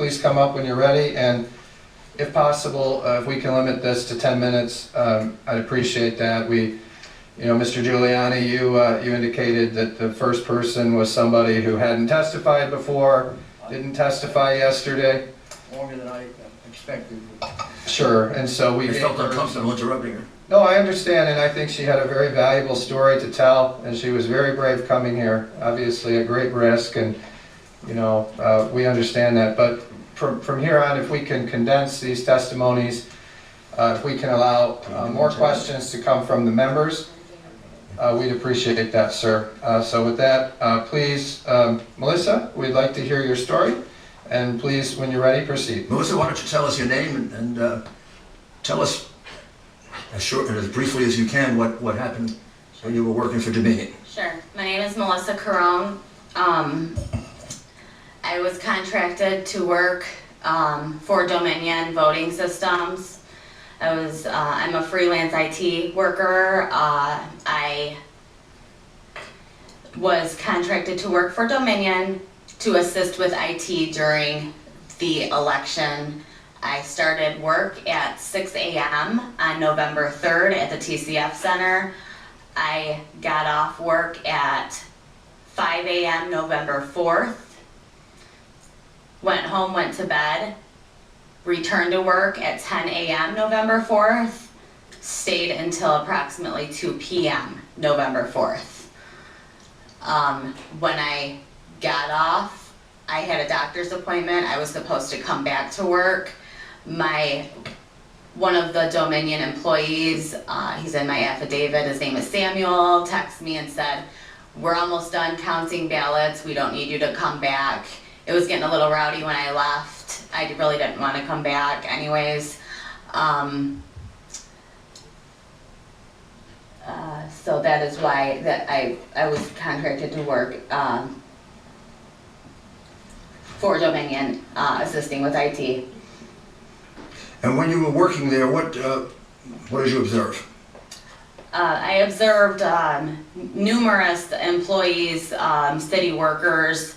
please come up when you're ready, and if possible, if we can limit this to 10 minutes, I'd appreciate that. Mr. Giuliani, you indicated that the first person was somebody who hadn't testified before, didn't testify yesterday. Longer than I expected. Sure, and so we felt uncomfortable interrupting her. No, I understand, and I think she had a very valuable story to tell, and she was very brave coming here. Obviously a great risk, and we understand that. But from here on, if we can condense these testimonies, if we can allow more questions to come from the members, we'd appreciate that, sir. So with that, please, Melissa, we'd like to hear your story, and please, when you're ready, proceed. Melissa, why don't you tell us your name and tell us as short and as briefly as you can what happened when you were working for Dominion. Sure. My name is Melissa Carone. I was contracted to work for Dominion Voting Systems. I'm a freelance IT worker. I was contracted to work for Dominion to assist with IT during the election. I started work at 6 a.m. on November 3rd at the TCF Center. I got off work at 5 a.m. November 4th. Went home, went to bed, returned to work at 10 a.m. November 4th, stayed until approximately 2 p.m. November 4th. When I got off, I had a doctor's appointment. I was supposed to come back to work. One of the Dominion employees, he's in my affidavit, his name is Samuel, texted me and said, "We're almost done counting ballots, we don't need you to come back." It was getting a little rowdy when I left. I really didn't want to come back anyways. So that is why I was contracted to work for Dominion, assisting with IT. And when you were working there, what did you observe? I observed numerous employees, city workers,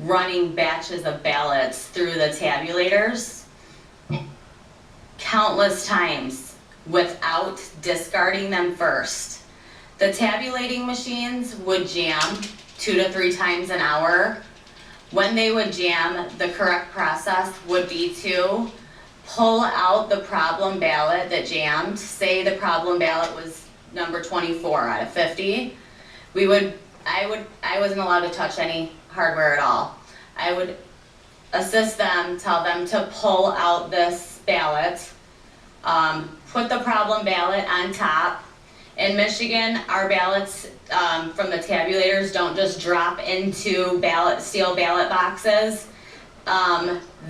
running batches of ballots through the tabulators countless times without discarding them first. The tabulating machines would jam 2 to 3 times an hour. When they would jam, the correct process would be to pull out the problem ballot that jammed. Say the problem ballot was number 24 out of 50. I wasn't allowed to touch any hardware at all. I would assist them, tell them to pull out this ballot, put the problem ballot on top. In Michigan, our ballots from the tabulators don't just drop into steel ballot boxes.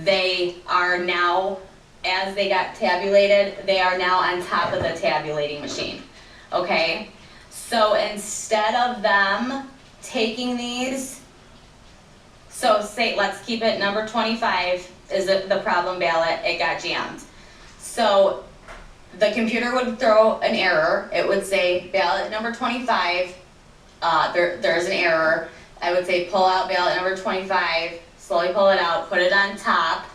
They are now, as they got tabulated, they are now on top of the tabulating machine. Okay? So instead of them taking these, so say, let's keep it number 25 is the problem ballot, it got jammed. So the computer would throw an error. It would say ballot number 25, there's an error. I would say pull out ballot number 25, slowly pull it out, put it on top,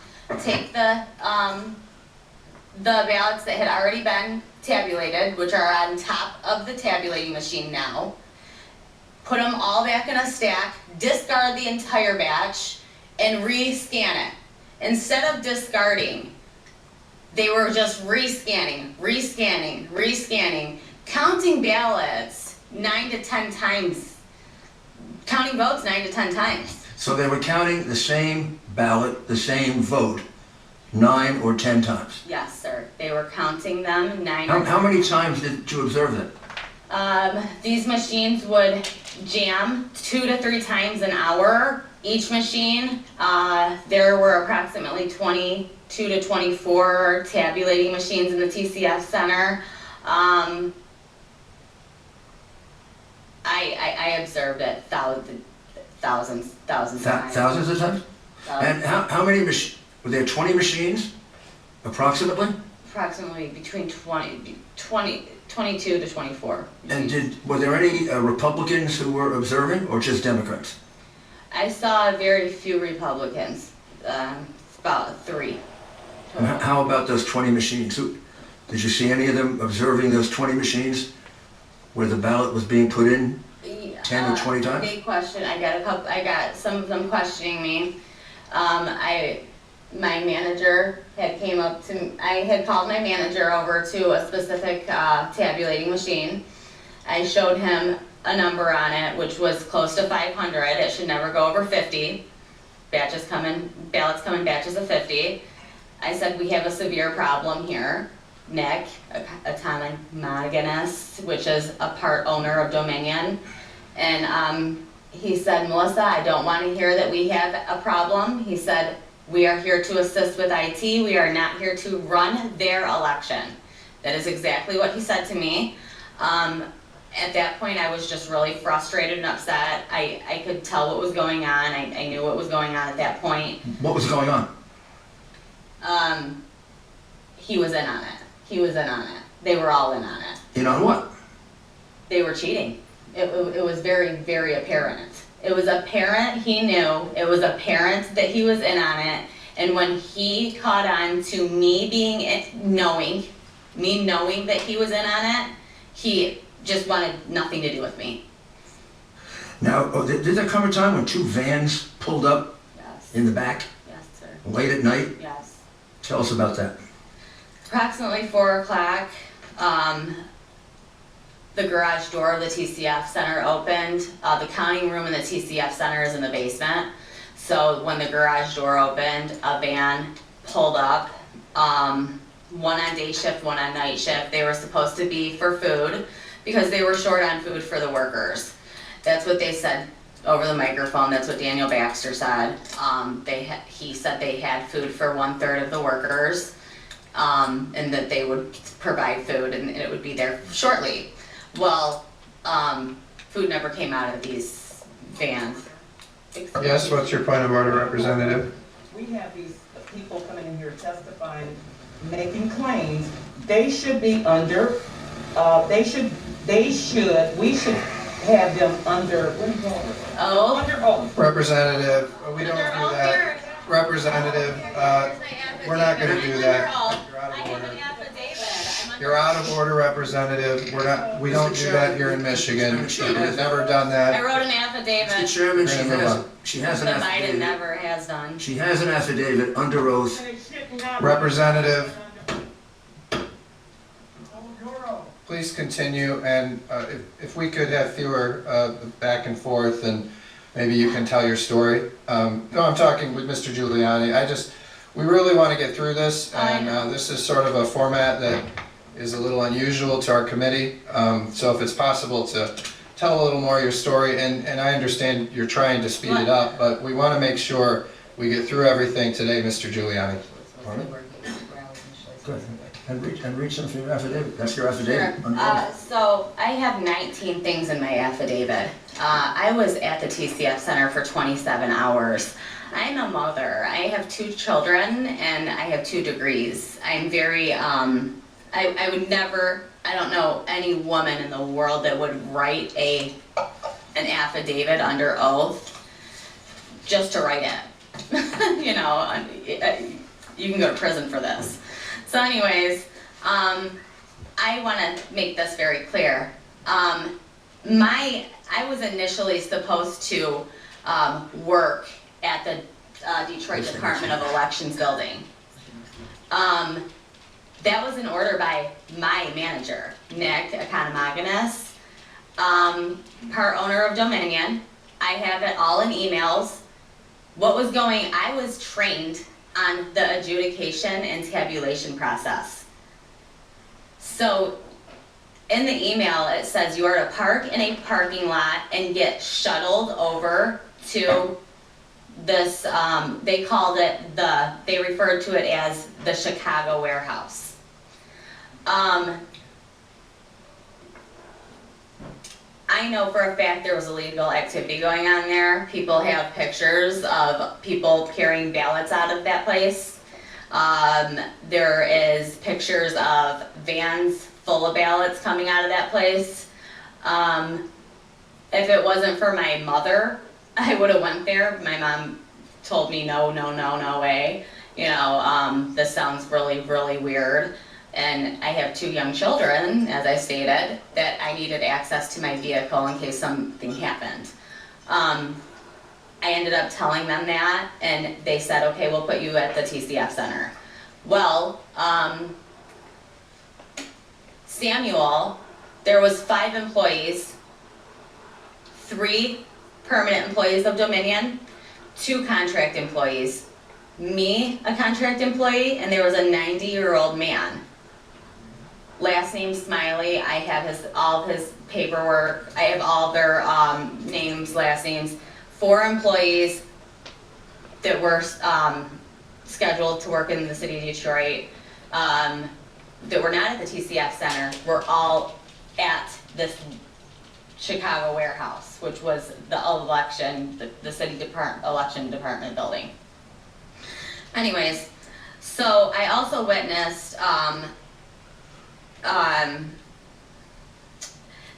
take the ballots that had already been tabulated, which are on top of the tabulating machine now, put them all back in a stack, discard the entire batch, and re-scan it. Instead of discarding, they were just re-scanning, counting ballots 9 to 10 times, counting votes 9 to 10 times. So they were counting the same ballot, the same vote, 9 or 10 times? Yes, sir. They were counting them 9 How many times did you observe that? These machines would jam 2 to 3 times an hour. Each machine, there were approximately 22 to 24 tabulating machines in the TCF Center. I observed it thousands of times. Thousands of times? And how many machines? Were there 20 machines, approximately? Approximately between 22 to 24. And were there any Republicans who were observing, or just Democrats? I saw very few Republicans, about 3. And how about those 20 machines? Did you see any of them observing those 20 machines where the ballot was being put in 10 or 20 times? Big question. I got some of them questioning me. My manager had came up to me. I had called my manager over to a specific tabulating machine. I showed him a number on it, which was close to 500. It should never go over 50. Ballots come in batches of 50. I said, we have a severe problem here. Nick, Ikonomakis, which is a part owner of Dominion. And he said, Melissa, I don't want to hear that we have a problem. He said, we are here to assist with IT. We are not here to run their election. That is exactly what he said to me. At that point, I was just really frustrated and upset. I could tell what was going on. I knew what was going on at that point. What was going on? He was in on it. He was in on it. They were all in on it. In on what? They were cheating. It was very, very apparent. It was apparent he knew. It was apparent that he was in on it. And when he caught on to me knowing that he was in on it, he just wanted nothing to do with me. Now, did there come a time when 2 vans pulled up Yes. in the back Yes, sir. late at night? Yes. Tell us about that. Approximately 4 o'clock, the garage door of the TCF Center opened. The counting room in the TCF Center is in the basement. So when the garage door opened, a van pulled up, one on day shift, one on night shift. They were supposed to be for food because they were short on food for the workers. That's what they said over the microphone. That's what Daniel Baxter said. He said they had food for 1/3 of the workers, and that they would provide food and it would be there shortly. Well, food never came out of these vans. Yes, what's your point of order, Representative? We have these people coming in here testifying, making claims. They should be under, we should have them under, what do you call it? Oh. Under oath. Representative, we don't do that. Representative, we're not gonna do that. You're out of order. You're out of order, Representative. We don't do that here in Michigan. We've never done I that. wrote an Mr. affidavit Chairman, We're gonna move she has an that Biden affidavit. never has done. She has an affidavit under oath. Representative, please continue, and if we could have fewer back and forth, and maybe you can tell your story. No, I'm talking with Mr. Giuliani. We really want to get through this, and this is sort of a format that is a little unusual to our committee. So if it's possible to tell a little more of your story, and I understand you're trying to speed it up, but we want to make sure we get through everything today, Mr. Giuliani. Good. And read some from your affidavit. That's your affidavit. Sure. Under oath. So I have 19 things in my affidavit. I was at the TCF Center for 27 hours. I'm a mother. I have 2 children and I have 2 degrees. I'm very, I would never, I don't know any woman in the world that would write an affidavit under oath just to write it. You know, you can go to prison for this. So anyways, I want to make this very clear. I was initially supposed to work at the Detroit Department of Elections building. That was an order by my manager, Nick Ikonomakis, part owner of Dominion. I have it all in emails. I was trained on the adjudication and tabulation process. So in the email it says you are to park in a parking lot and get shuttled over to this, they referred to it as the Chicago warehouse. I know for a fact there was illegal activity going on there. People have pictures of people carrying ballots out of that place. There is pictures of vans full of ballots coming out of that place. If it wasn't for my mother I would have went there. My mom told me no, no, no, no way. You know, this sounds really, really weird. And I have 2 young children, as I stated, that I needed access to my vehicle in case something happened. I ended up telling them that, and they said, okay, we'll put you at the TCF center. Well, Samuel, there was 5 employees, 3 permanent employees of Dominion, 2 contract employees, me, a contract employee, and there was a 90-year-old man. Last name Smiley, I have all of his paperwork, I have all their names, last names. 4 employees that were scheduled to work in the city of Detroit that were not at the TCF Center were all at this Chicago warehouse, which was the election, the city election department building. Anyways, so I also witnessed,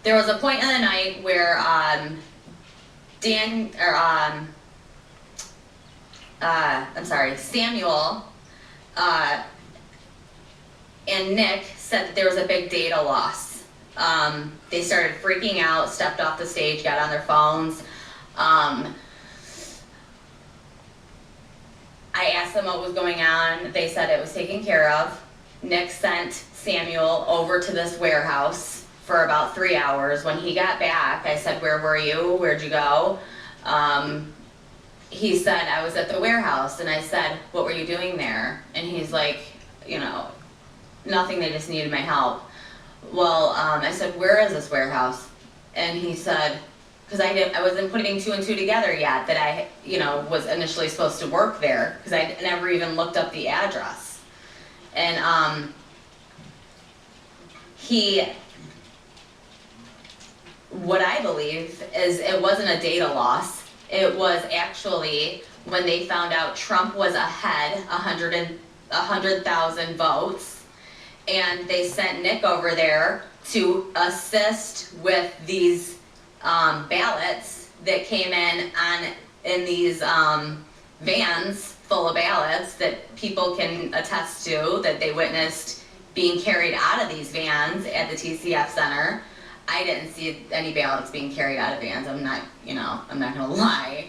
there was a point in the night where Samuel and Nick said that there was a big data loss. They started freaking out, stepped off the stage, got on their phones. I asked them what was going on. They said it was taken care of. Nick sent Samuel over to this warehouse for about 3 hours. When he got back, I said, where were you? Where'd you go? He said, I was at the warehouse. And I said, what were you doing there? And he's like, you know, nothing, they just needed my help. Well, I said, where is this warehouse? And he said, because I wasn't putting 2 and 2 together yet, that I, you know, was initially supposed to work there, because I never even looked up the address. And what I believe is it wasn't a data loss. It was actually when they found out Trump was ahead 100,000 votes, and they sent Nick over there to assist with these ballots that came in these vans full of ballots that people can attest to, that they witnessed being carried out of these vans at the TCF Center. I didn't see any ballots being carried out of vans. I'm not gonna lie.